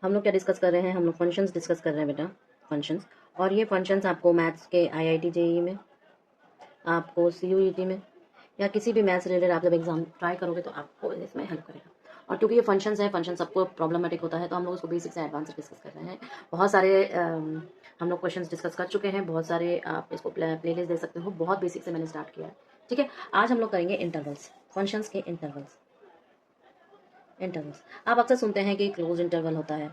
हम लोग क्या डिस्कस कर रहे हैं, हम लोग फंक्शंस डिस्कस कर रहे हैं बेटा, फंक्शंस। और ये फंक्शंस आपको मैथ्स के आईआईटी जेईई में, आपको सीयूईटी में, या किसी भी मैथ्स रिलेटेड आप जब एग्जाम ट्राई करोगे तो आपको इसमें हेल्प करेगा। और क्योंकि ये फंक्शंस है, फंक्शन सबको प्रॉब्लमेटिक होता है, तो हम लोग उसको बेसिक से एडवांस तक डिस्कस कर रहे हैं। बहुत सारे हम लोग क्वेश्चंस डिस्कस कर चुके हैं, बहुत सारे आप इसको प्लेलिस्ट देख सकते हो। बहुत बेसिक से मैंने स्टार्ट किया है, ठीक है। आज हम लोग करेंगे इंटरवल्स, फंक्शंस के इंटरवल्स। इंटरवल्स आप अक्सर सुनते हैं कि क्लोज इंटरवल होता है,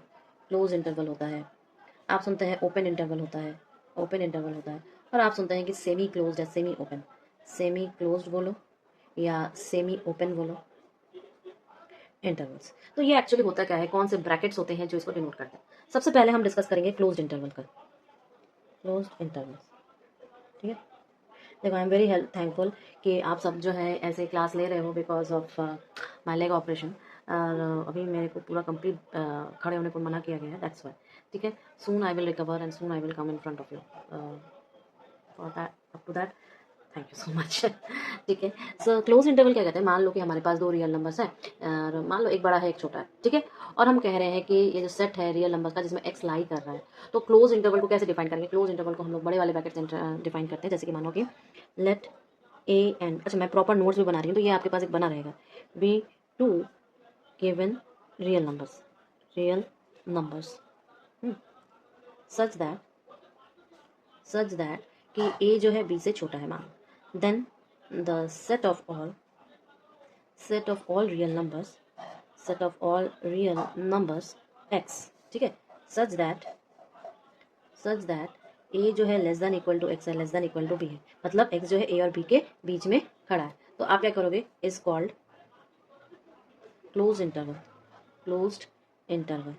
क्लोज इंटरवल होता है। आप सुनते हैं ओपन इंटरवल होता है, ओपन इंटरवल होता है। और आप सुनते हैं कि सेमी क्लोज्ड है, सेमी ओपन। सेमी क्लोज्ड बोलो या सेमी ओपन बोलो, इंटरवल्स। तो ये एक्चुअली होता क्या है, कौन से ब्रैकेट्स होते हैं जो इसको डिनोट करते हैं। सबसे पहले हम डिस्कस करेंगे क्लोज्ड इंटरवल का, क्लोज्ड इंटरवल, ठीक है। देखो, आई एम वेरी थैंकफुल कि आप सब जो है ऐसे क्लास ले रहे हो because of my leg operation. और अभी मेरे को पूरा कंप्लीट खड़े होने को मना किया गया है, दैट्स वाई, ठीक है। Soon I will recover and soon I will come in front of you, for that, up to that, thank you so much. ठीक है। सो क्लोज इंटरवल क्या कहते हैं, मान लो कि हमारे पास दो रियल नंबर्स हैं, और मान लो एक बड़ा है एक छोटा है, ठीक है। और हम कह रहे हैं कि ये जो सेट है रियल नंबर्स का जिसमें एक्स लाई कर रहा है, तो क्लोज इंटरवल को कैसे डिफाइन करेंगे। क्लोज इंटरवल को हम लोग बड़े वाले ब्रैकेट से डिफाइन करते हैं। जैसे कि मानो कि लेट ए एंड, अच्छा मैं प्रॉपर नोट्स भी बना रही हूँ तो ये आपके पास एक बना रहेगा, b two given real numbers, real numbers, such that कि ए जो है बी से छोटा है मान, then the set of all real numbers, set of all real numbers x, ठीक है। सच दैट ए जो है less than equal to x है, less than equal to b है, मतलब एक्स जो है ए और बी के बीच में खड़ा है। तो आप क्या करोगे, is called close interval, closed interval,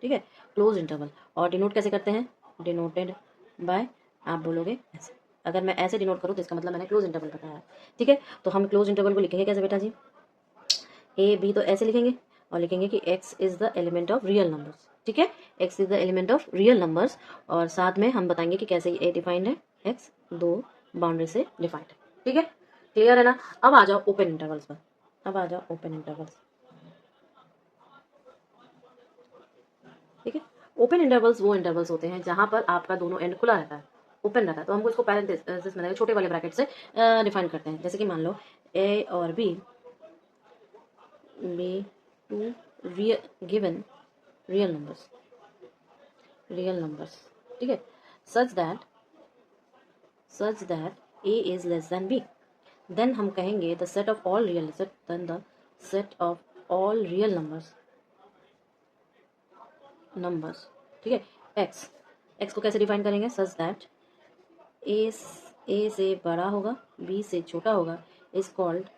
ठीक है, क्लोज इंटरवल। और डिनोट कैसे करते हैं, डिनोटेड बाय, आप बोलोगे ऐसे। अगर मैं ऐसे डिनोट करूँ तो इसका मतलब मैंने क्लोज इंटरवल बताया है, ठीक है। तो हम क्लोज इंटरवल को लिखेंगे कैसे बेटा जी, ए बी तो ऐसे लिखेंगे, और लिखेंगे कि x is the element of real numbers, ठीक है, x is the element of real numbers. और साथ में हम बताएंगे कि कैसे ए डिफाइंड है, x दो बाउंड्री से डिफाइंड है, ठीक है। क्लियर है ना। अब आ जाओ ओपन इंटरवल्स पर, अब आ जाओ ओपन इंटरवल्स, ठीक है। ओपन इंटरवल्स वो इंटरवल्स होते हैं जहां पर आपका दोनों एंड खुला रहता है, ओपन रहता है। तो हमको इसको पैरेंथेसिस में छोटे वाले ब्रैकेट से डिफाइन करते हैं। जैसे कि मान लो ए और b, be two given real numbers, real numbers, ठीक है। Such that a is less than b, then हम कहेंगे the set of all real, then the set of all real numbers, ठीक है। एक्स को कैसे डिफाइन करेंगे, सच दैट ए से बड़ा होगा, बी से छोटा होगा, is called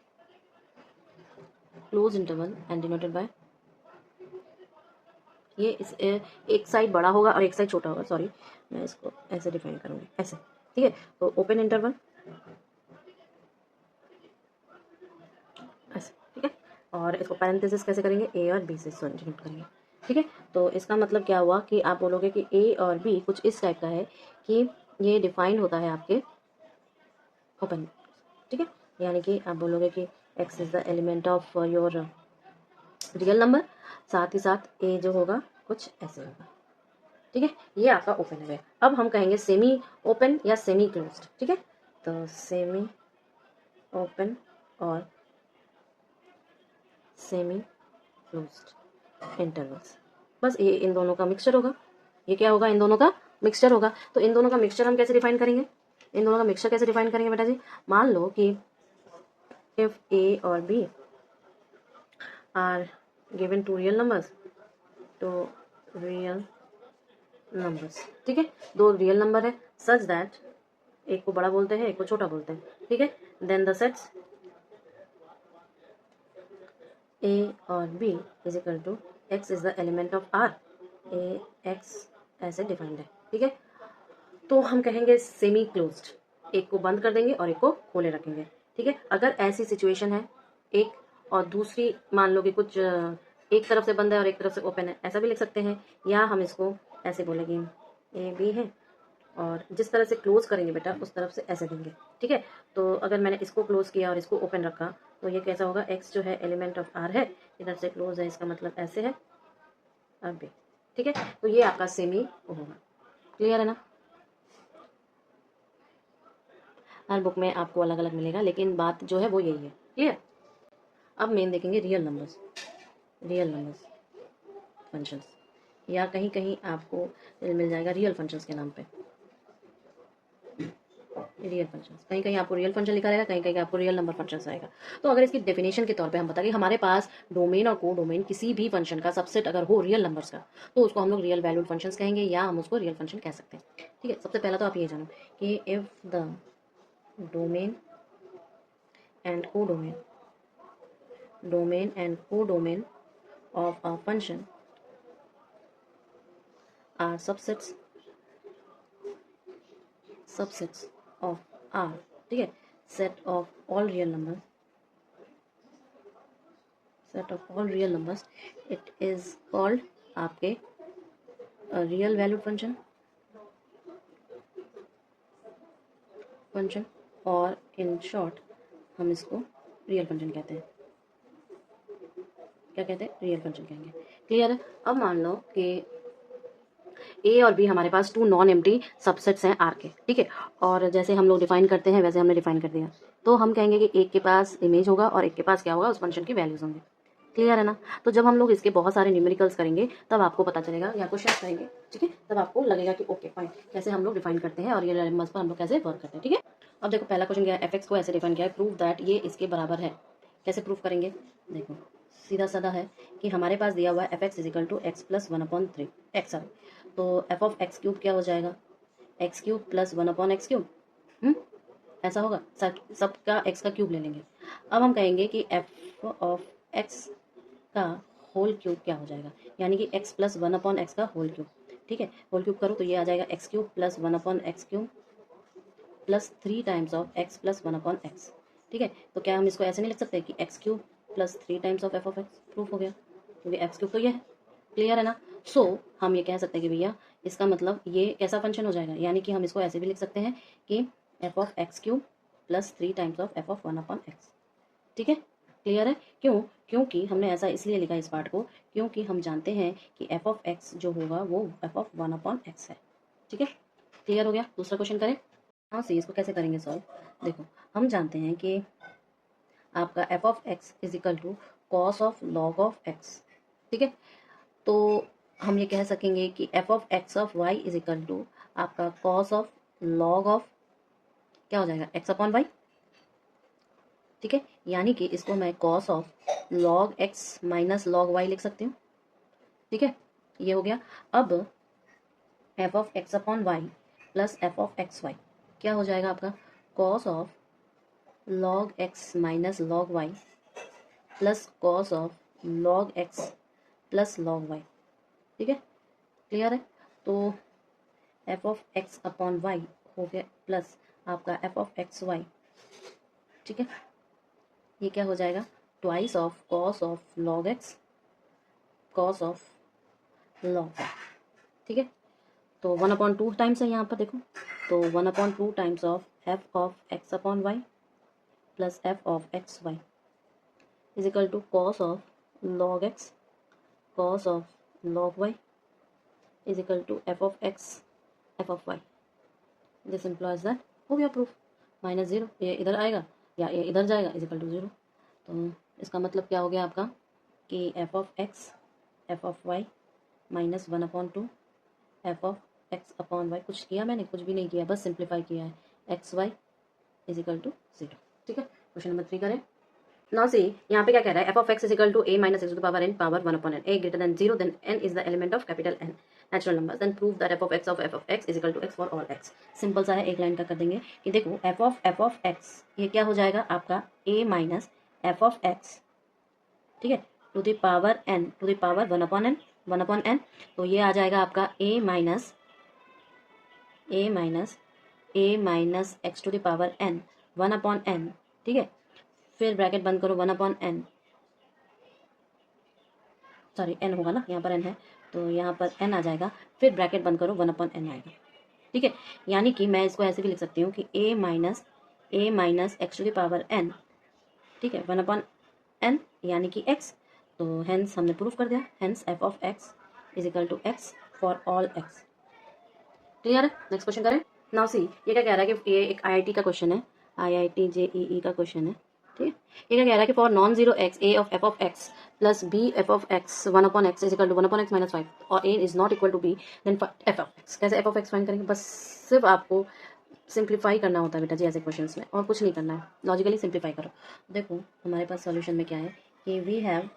close interval and denoted by, ये एक साइड बड़ा होगा और एक साइड छोटा होगा, सॉरी मैं इसको ऐसे डिफाइन करूंगी, ऐसे, ठीक है। तो ओपन इंटरवल ऐसे, ठीक है। और इसको पैरेंथेसिस कैसे करेंगे, ए और बी से डिनोट करेंगे, ठीक है। तो इसका मतलब क्या हुआ कि आप बोलोगे कि ए और बी कुछ इस टाइप का है कि ये डिफाइंड होता है आपके ओपन, ठीक है। यानी कि आप बोलोगे कि x is the element of your real number, साथ ही साथ ए जो होगा कुछ ऐसे होगा, ठीक है। ये आपका ओपन है। अब हम कहेंगे सेमी ओपन या सेमी क्लोज्ड, ठीक है। तो सेमी ओपन और सेमी क्लोज्ड इंटरवल्स, बस ये इन दोनों का मिक्सचर होगा। ये क्या होगा, इन दोनों का मिक्सचर होगा। तो इन दोनों का मिक्सचर हम कैसे डिफाइन करेंगे, इन दोनों का मिक्सचर कैसे डिफाइन करेंगे बेटा जी। मान लो कि इफ ए और b are given two real numbers, तो रियल नंबर्स, ठीक है, दो रियल नंबर है, सच दैट एक को बड़ा बोलते हैं एक को छोटा बोलते हैं, ठीक है। देन द सेट्स ए और b is equal to x is the element of R, a x ऐसे डिफाइंड है, ठीक है। तो हम कहेंगे सेमी क्लोज्ड, एक को बंद कर देंगे और एक को खोले रखेंगे, ठीक है। अगर ऐसी सिचुएशन है एक, और दूसरी मान लो कि कुछ एक तरफ से बंद है और एक तरफ से ओपन है, ऐसा भी लिख सकते हैं। या हम इसको ऐसे बोलेंगे ए बी है, और जिस तरह से क्लोज करेंगे बेटा उस तरफ से ऐसे देंगे, ठीक है। तो अगर मैंने इसको क्लोज किया और इसको ओपन रखा तो ये कैसा होगा, एक्स जो है एलिमेंट ऑफ आर है, इधर से क्लोज है, इसका मतलब ऐसे है। अब ठीक है, तो ये आपका सेम ही होगा। क्लियर है ना? हर बुक में आपको अलग अलग मिलेगा, लेकिन बात जो है वो यही है। क्लियर? अब मेन देखेंगे रियल नंबर्स फंक्शंस, या कहीं कहीं आपको मिल जाएगा रियल फंक्शंस के नाम पे। रियल फंक्शंस, कहीं कहीं आपको रियल फंक्शन लिखा रहेगा, कहीं कहीं आपको रियल नंबर फंक्शंस आएगा। तो अगर इसकी डेफिनेशन के तौर पे हम बताएं, हमारे पास डोमेन और को डोमेन किसी भी फंक्शन का सबसेट अगर हो रियल नंबर्स का, तो उसको हम लोग रियल वैल्यूड फंक्शंस कहेंगे, या हम उसको रियल फंक्शन कह सकते हैं। ठीक है, सबसे पहला तो आप ये जानो कि इफ द डोमेन एंड को domain of a function are subsets of R, ठीक है, set of all real numbers, it is called आपके रियल वैल्यूड फंक्शन और इन शॉर्ट हम इसको रियल फंक्शन कहते हैं। क्या कहते हैं? रियल फंक्शन कहेंगे। क्लियर है? अब मान लो कि ए और बी हमारे पास टू नॉन एम्प्टी सबसेट्स हैं आर के, ठीक है, और जैसे हम लोग डिफाइन करते हैं वैसे हमने डिफाइन कर दिया, तो हम कहेंगे कि एक के पास इमेज होगा और एक के पास क्या होगा, उस फंक्शन की वैल्यूज होंगे। क्लियर है ना? तो जब हम लोग इसके बहुत सारे न्यूमेरिकल्स करेंगे तब आपको पता चलेगा, या क्वेश्चन करेंगे, ठीक है, तब आपको लगेगा कि ओके फाइन, कैसे हम लोग डिफाइन करते हैं और ये नंबर्स पर हम लोग कैसे वर्क करते हैं। ठीक है, अब देखो पहला क्वेश्चन क्या है, एफ एक्स को ऐसे डिफाइन किया है, प्रूव दैट ये इसके बराबर है। कैसे प्रूव करेंगे? देखो सीधा साधा है कि हमारे पास दिया हुआ है f x is equal to x plus 1/3 x, तो एफ ऑफ एक्स क्यूब क्या हो जाएगा, x cube plus 1/x cube. ऐसा होगा, सबका एक्स का क्यूब ले लेंगे। अब हम कहेंगे कि एफ ऑफ एक्स का होल क्यूब क्या हो जाएगा, यानी कि x प्लस 1/x का होल क्यूब। ठीक है, होल क्यूब करो तो ये आ जाएगा x cube plus 1/x cube plus 3 times of x plus 1/x। ठीक है, तो क्या हम इसको ऐसे नहीं लिख सकते कि x cube plus 3 times of f of x? Proof हो गया, क्योंकि एक्स क्यूब तो ये है। क्लियर है ना? सो हम ये कह सकते हैं कि भैया इसका मतलब ये कैसा फंक्शन हो जाएगा, यानी कि हम इसको ऐसे भी लिख सकते हैं कि f of x cube plus 3 times of f of 1/x। ठीक है, क्लियर है? क्यों? क्योंकि हमने ऐसा इसलिए लिखा इस पार्ट को, क्योंकि हम जानते हैं कि एफ ऑफ एक्स जो होगा वो एफ ऑफ 1/x है। ठीक है, क्लियर हो गया? दूसरा क्वेश्चन करें। हाँ सी, इसको कैसे करेंगे सॉल्व? देखो हम जानते हैं कि आपका f of x is equal to cos of log of x. ठीक है, तो हम ये कह सकेंगे कि f of x of y is equal to आपका कॉस ऑफ लॉग ऑफ क्या हो जाएगा, एक्स अपॉन वाई। ठीक है, यानी कि इसको मैं cos of log x minus log y लिख सकती हूँ। ठीक है, ये हो गया। अब f of x upon y plus f of x y क्या हो जाएगा आपका, cos of log x minus log y plus cos of log x plus log y. ठीक है, क्लियर है? तो f of x upon y हो गया प्लस आपका एफ ऑफ एक्स वाई। ठीक है, ये क्या हो जाएगा, twice of cos of log x cos of log y. ठीक है, तो 1/2 टाइम्स है यहाँ पर देखो, तो 1/2 times of f of x upon y plus f of x y is equal to cos of log x cos of log y is equal to f of x f of y. This implies that, हो गया proof, -0 ये इधर आएगा या ये इधर जाएगा is equal to 0। तो इसका मतलब क्या हो गया आपका कि f of x f of y minus 1/2 f of x upon y. कुछ किया मैंने? कुछ भी नहीं किया, बस सिंप्लीफाई किया है, x y is equal to 0। ठीक है, क्वेश्चन नंबर 3 करें। नाउ सी, यहाँ पे क्या कह रहा है, f of x is equal to a minus x to the power n power 1/n, a greater than 0 then n is the element of capital N natural numbers, then prove that f of x is equal to x for all x। Simple सा है, एक line का कर देंगे कि देखो F of x ये क्या हो जाएगा आपका a minus f of x, ठीक है, to the power n to the power 1/n, तो ये आ जाएगा आपका a minus x to the power n 1/n। ठीक है, फिर ब्रैकेट बंद करो 1/n, सॉरी n होगा ना, यहाँ पर n है तो यहाँ पर n आ जाएगा, फिर ब्रैकेट बंद करो 1/n आएगा। ठीक है, यानी कि मैं इसको ऐसे भी लिख सकती हूँ कि a minus x to the power n, ठीक है, 1/n यानी कि x, तो हेंस हमने प्रूफ कर दिया, hence f of x is equal to x for all x. Clear है? नेक्स्ट क्वेश्चन करें। नाउ सी, ये क्या कह रहा है कि ये एक आईआईटी का क्वेश्चन है, आईआईटी जेईई का क्वेश्चन है, ठीक है। ये क्या कह रहा है कि for non zero x a of f of x plus b f of x 1/x is equal to 1/x minus 5 और a is not equal to b, then f of x. कैसे एफ ऑफ एक्स फाइंड करेंगे? बस सिर्फ आपको simplify करना होता है बेटा जी ऐसे क्वेश्चंस में, और कुछ नहीं करना है, लॉजिकली सिंप्लीफाई करो। देखो हमारे पास सॉल्यूशन में क्या है कि we have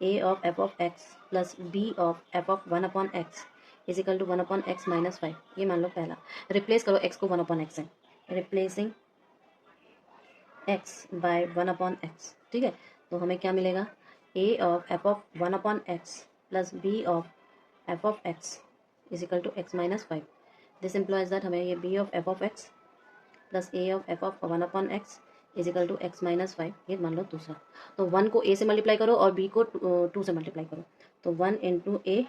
a of f of x plus b of f of 1/x is equal to 1/x minus 5। ये मान लो पहला, रिप्लेस करो x को 1/x से, रिप्लेसिंग x बाय 1/x, ठीक है। तो हमें क्या मिलेगा, a of f of 1/x plus b of f of x is equal to x minus 5। This implies that हमें ये b of f of x plus a of f of 1/x is equal to x minus 5, ये मान लो दूसरा। तो 1 को a से multiply करो और b को 2 से मल्टीप्लाई करो, तो 1 into a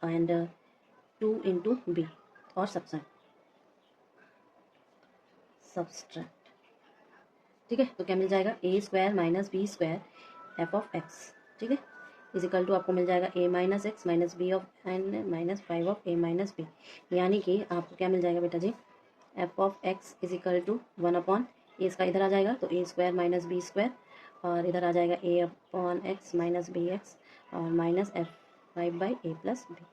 and 2 into b और सब्सट्रैक्ट, ठीक है। तो क्या मिल जाएगा, a square minus b square f of x, ठीक है, इज इक्वल टू आपको मिल जाएगा a minus x minus b of n minus 5 of a minus b. यानी कि आपको क्या मिल जाएगा बेटा जी, f of x is equal to 1 a, इसका इधर आ जाएगा तो a square minus b square, और इधर आ जाएगा a upon x minus b x और minus f 5/a plus b,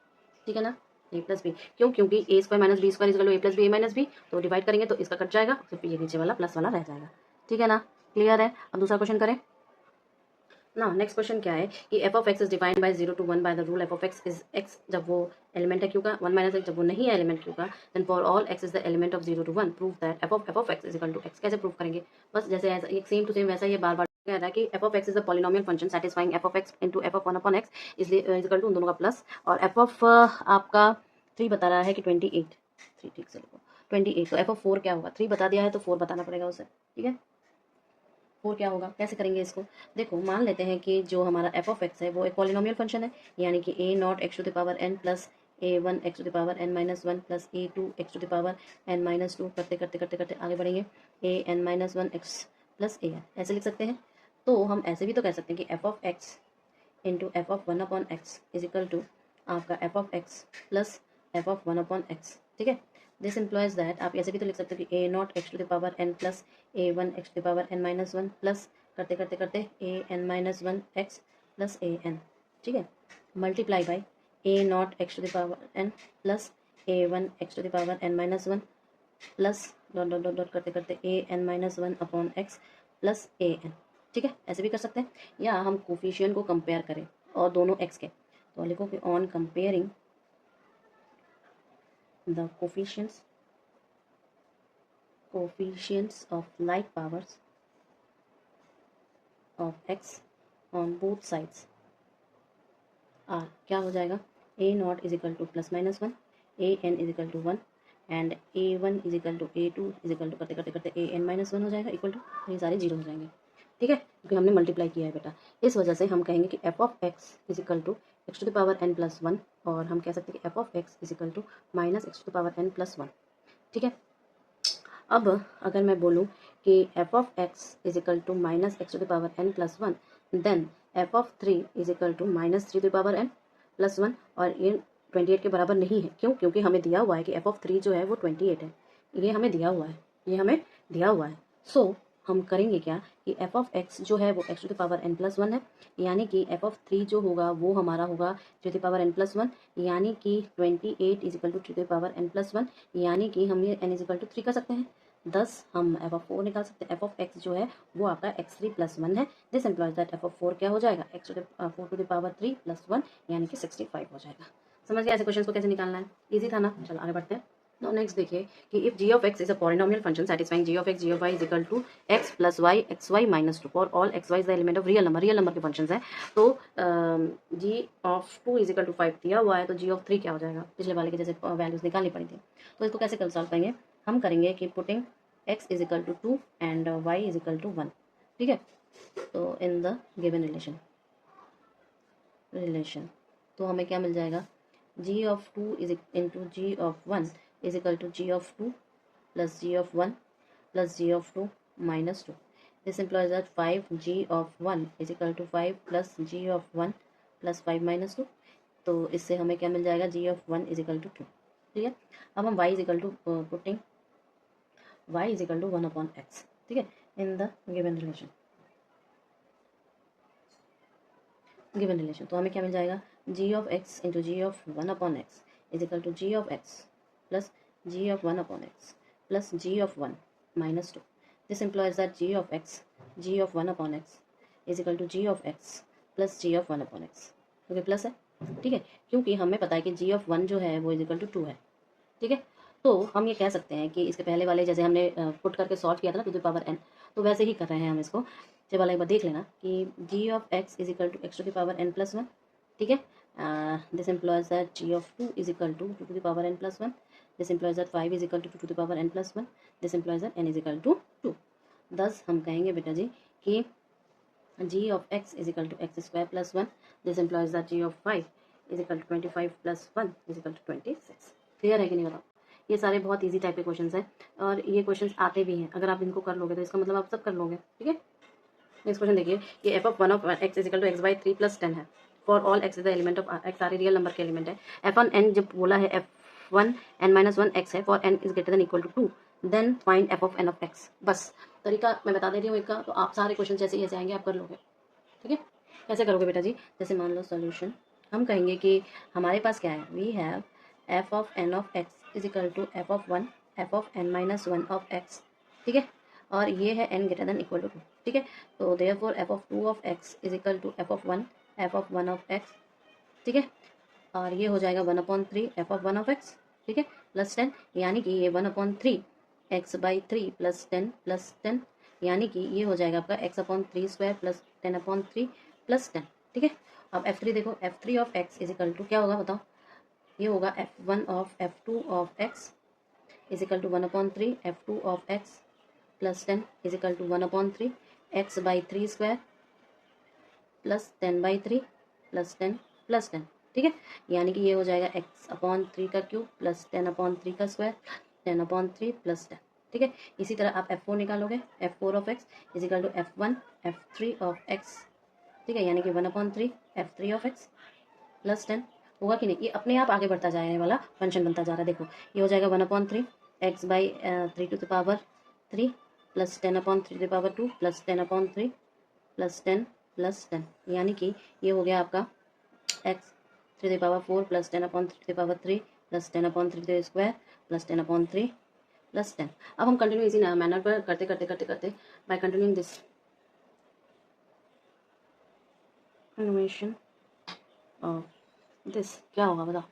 ठीक है ना। ए प्लस बी क्यों, क्योंकि a square minus b square is equal to a plus b a minus b, तो डिवाइड करेंगे तो इसका कट जाएगा, सिर्फ ये नीचे वाला प्लस वाला रह जाएगा, ठीक है ना। क्लियर है? अब दूसरा क्वेश्चन करें ना। नेक्स्ट क्वेश्चन क्या है कि f of x is defined by 0 to 1 by the rule F of x is x जब वो एलिमेंट है क्यू का, 1 माइनस एक्स जब वो नहीं है एलिमेंट क्यू का, then for all x is the element of 0 to 1 prove that f of x is equal to x. कैसे प्रूव करेंगे? बस जैसे एक सेम टू सेम वैसा ये बार बार कह रहा है कि f of x is a polynomial function satisfying f of x into f of 1/x is equal to उन दोनों का प्लस, और एफ ऑफ आपका 3 बता रहा है कि 28, 3 ठीक से लिखो 28, तो एफ ऑफ 4 क्या होगा, 3 बता दिया है तो 4 बताना पड़ेगा उसे, ठीक है। 4 क्या होगा, कैसे करेंगे इसको? देखो मान लेते हैं कि जो हमारा एफ ऑफ एक्स है वो एक पॉलिनोमियल फंक्शन है, यानी कि a naught x to the power n plus a1 x to the power n minus 1 plus a2 x to the power n minus 2, करते करते करते करते आगे बढ़ेंगे a n minus 1 x plus a n, ऐसे लिख सकते हैं। तो हम ऐसे भी तो कह सकते हैं कि f of x into f of 1/x is equal to आपका f of x plus f of 1/x, ठीक है। दिस इम्प्लॉइज दैट आप ऐसे भी तो लिख सकते हो कि a naught x to the power n plus a1 x to the power n minus 1 plus करते करते करते a n minus 1 x plus a n, ठीक है, multiply by a naught x to the power n plus a1 x to the power n minus 1 plus dot dot dot dot करते करते a n minus 1 upon x plus a n, ठीक है। ऐसे भी कर सकते हैं, या हम कोफिशिएंट को कंपेयर करें और दोनों x के, तो लिखो कि on comparing the coefficients of like powers of x on both sides are, क्या हो जाएगा, a naught is equal to plus minus 1, a n is equal to 1 and a1 is equal to a2 is equal to करते करते करते a n minus 1 हो जाएगा equal to, ये सारे जीरो हो जाएंगे, ठीक है, क्योंकि हमने मल्टीप्लाई किया है बेटा। इस वजह से हम कहेंगे कि f of x is equal to x to the power n plus 1, और हम कह सकते हैं कि f of x is equal to minus x to the power n plus 1, ठीक है। अब अगर मैं बोलूँ कि f of x is equal to minus x to the power n plus 1, then f of 3 is equal to minus 3 to the power n plus 1, और ये 28 के बराबर नहीं है, क्यों, क्योंकि हमें दिया हुआ है कि एफ ऑफ 3 जो है वो 28 है, ये हमें दिया हुआ है, ये हमें दिया हुआ है। सो हम करेंगे क्या कि एफ ऑफ एक्स जो है वो x to the power n plus 1 है, यानी कि एफ ऑफ 3 जो होगा वो हमारा होगा to the power n plus 1, यानी कि 28 is equal to the power n plus 1, यानी कि हम ये n इज इक्वल टू 3 कर सकते हैं। दस हम एफ ऑफ 4 निकाल सकते हैं, एफ ऑफ एक्स जो है वो आपका x3 प्लस 1 है। This implies that f of 4 क्या हो जाएगा, x to the 4 to the power 3 plus 1, यानी कि 65 हो जाएगा। समझ गया ऐसे क्वेश्चन को कैसे निकालना है, इजी था ना। चलो आगे बढ़ते हैं। नाउ नेक्स्ट देखिए कि if g of x is a polynomial function satisfying g of x g of y is equal to x plus y x y minus 2 for all x y is the element of real number के functions है, तो g of 2 is equal to 5 दिया हुआ है, तो g of 3 क्या हो जाएगा, पिछले वाले के जैसे वैल्यूज निकालनी पड़ी थी। तो इसको कैसे कल सॉल्व करेंगे, हम करेंगे कि putting x is equal to 2 and y is equal to 1, ठीक है। तो इन द गिवन रिलेशन तो हमें क्या मिल जाएगा, g of 2 is into g of 1 is equal to g of 2 plus g of 1 plus g of 2 minus 2। This implies that 5g of 1 is equal to 5 plus g of 1 plus 5 minus 2, तो इससे हमें क्या मिल जाएगा, g of 1 is equal to 2। ठीक है, अब हम y is equal to putting y is equal to 1 upon x, ठीक है, इन द गिवन रिलेशन। तो हमें क्या मिल जाएगा, g of x into g of 1 upon x is equal to g of x plus g of 1 upon x plus g of 1 minus 2। This implies that g of x g of 1 upon x is equal to g of x plus g of 1 upon x, क्योंकि plus है, ठीक है, क्योंकि हमें पता है कि g of 1 जो है वो इज इक्वल टू 2 है। ठीक है, तो हम ये कह सकते हैं कि इसके पहले वाले जैसे हमने पुट करके सॉल्व किया था ना टू द पावर n, तो वैसे ही कर रहे हैं हम इसको। ये वाला एक बार देख लेना कि g of x is equal to x to the power n plus 1। ठीक है, this implies that g of 2 is equal to two the power n plus 1। This implies that 5 is equal to two the power n plus 1। This implies that n is equal to 2। thus हम कहेंगे बेटा जी कि g of x is equal to x square plus 1। This implies that g of 5 is equal to 25 plus 1 is equal to 26। Clear है कि नहीं बताओ? ये सारे बहुत इजी टाइप के क्वेश्चंस हैं और ये क्वेश्चंस आते भी हैं। अगर आप इनको कर लोगे तो इसका मतलब आप सब कर लोगे। ठीक है, नेक्स्ट क्वेश्चन देखिए, ये f of 1 of x is equal to x by 3 plus 10 है। For all x is the element of x, सारे रियल नंबर के एलिमेंट है। f1 n जब बोला है f1 n माइनस 1 x है, for n is greater than equal to 2 then find f of n of x। बस तरीका मैं बता दे रही हूँ इसका, तो आप सारे क्वेश्चन जैसे ये आएंगे आप कर लोगे। ठीक है, कैसे करोगे बेटा जी, जैसे मान लो सोल्यूशन हम कहेंगे कि हमारे पास क्या है, we have f of n of x is equal to f of 1 f of n minus 1 of x। ठीक है, और ये है n greater than equal to 2। ठीक है, तो therefore f of 2 of x is equal to f of 1 f of 1 of x। ठीक है, और ये हो जाएगा 1/3 f ऑफ 1 ऑफ x। ठीक है, प्लस 10, यानी कि ये 1/3 x बाई 3 प्लस 10 यानी कि ये हो जाएगा आपका x/3 स्क्वायर प्लस 10/3 प्लस 10। ठीक है, अब f3 देखो, f3 of x is equal to क्या होगा बताओ, ये होगा f1 of f2 of x is equal to 1/3 f2 of x plus 10 is equal to 1/3 x by 3 square plus 10/3 plus 10 plus 10। ठीक है, यानी कि ये हो जाएगा x/3 का क्यूब प्लस 10/3 का स्क्वायर 10/3 प्लस 10। ठीक है, इसी तरह आप f4 निकालोगे, f4 of x is equal to f1 f3 of x। ठीक है, यानी कि 1/3 f3 ऑफ x प्लस 10 होगा कि नहीं, ये अपने आप आगे बढ़ता जाने वाला फंक्शन बनता जा रहा है। देखो ये हो जाएगा 1/3 x by 3 to the power 3 plus 10/3 to the power 2 plus 10/3 plus 10 plus 10, यानी कि ये हो गया आपका x 3 to the power 4 plus 10/3 to the power 3 plus 10/3 to the square plus 10/3 plus 10। अब हम कंटिन्यू इसी मैनर पर करते करते करते करते by continuing this animation of this क्या होगा बताओ,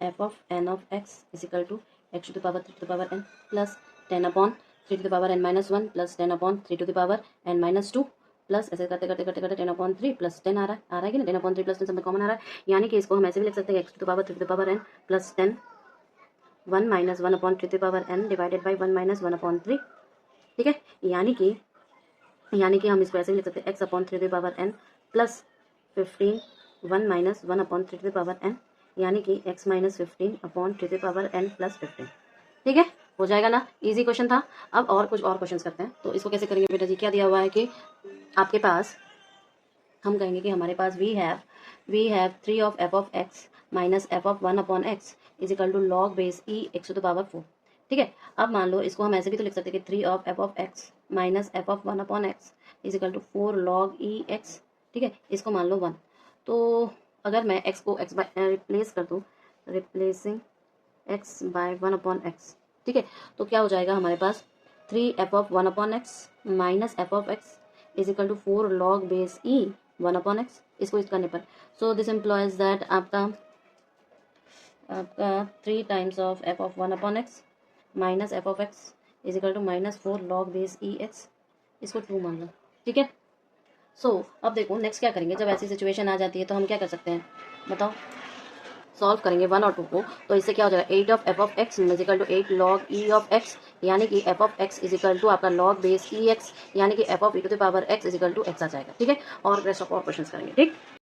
f of n of x is equal to x to the power 3 to the power n plus 10/3 to the power n minus 1 plus 10/3 to the power n minus 2 plus ऐसे करते करते करते करते 10/3 plus 10 आ रहा है कि ना, 10/3 प्लस 10 सब में कॉमन आ रहा है, यानी कि इसको हम ऐसे भी लिख सकते हैं x to the power 3 to the power n plus 10 1 minus 1/3 to the power n divided by 1 minus 1/3। ठीक है, यानी कि हम इसको ऐसे भी लिख सकते हैं x/3 to the power n plus 15 1 minus 1/3 to the power n, यानी कि x minus 15/3 to the power n plus 15। ठीक है, हो जाएगा ना, इजी क्वेश्चन था। अब और कुछ और क्वेश्चंस करते हैं, तो इसको कैसे करेंगे बेटा जी, क्या दिया हुआ है कि आपके पास, हम कहेंगे कि हमारे पास we have 3 of f of x minus f of 1 upon x is equal to log base e x to the power 4। ठीक है, अब मान लो इसको हम ऐसे भी तो लिख सकते हैं कि 3 of f of x minus f of 1 upon x is equal to 4 log e x। ठीक है, इसको मान लो 1, तो अगर मैं x को x बाय रिप्लेस कर दूँ, replacing x by 1 upon x, ठीक है, तो क्या हो जाएगा हमारे पास 3f of 1 upon x minus f of x is equal to 4 log base e 1 upon x, इसको इस करने पर, सो दिस एम्प्लॉयज दैट आपका 3 times of f of 1 upon x minus f of x is equal to minus 4 log base e x, इसको 2 मान लो। ठीक है, सो अब देखो नेक्स्ट क्या करेंगे, जब ऐसी सिचुएशन आ जाती है तो हम क्या कर सकते हैं बताओ, सॉल्व करेंगे 1 और 2 को, तो इससे क्या हो जाएगा 8 of f of x is equal to 8 log e of x, यानी कि f of x is equal to आपका लॉग बेस e x, यानी कि f of e to the power x is equal to x आ जाएगा। ठीक है, और रेस्ट ऑफ और क्वेश्चंस करेंगे। ठीक।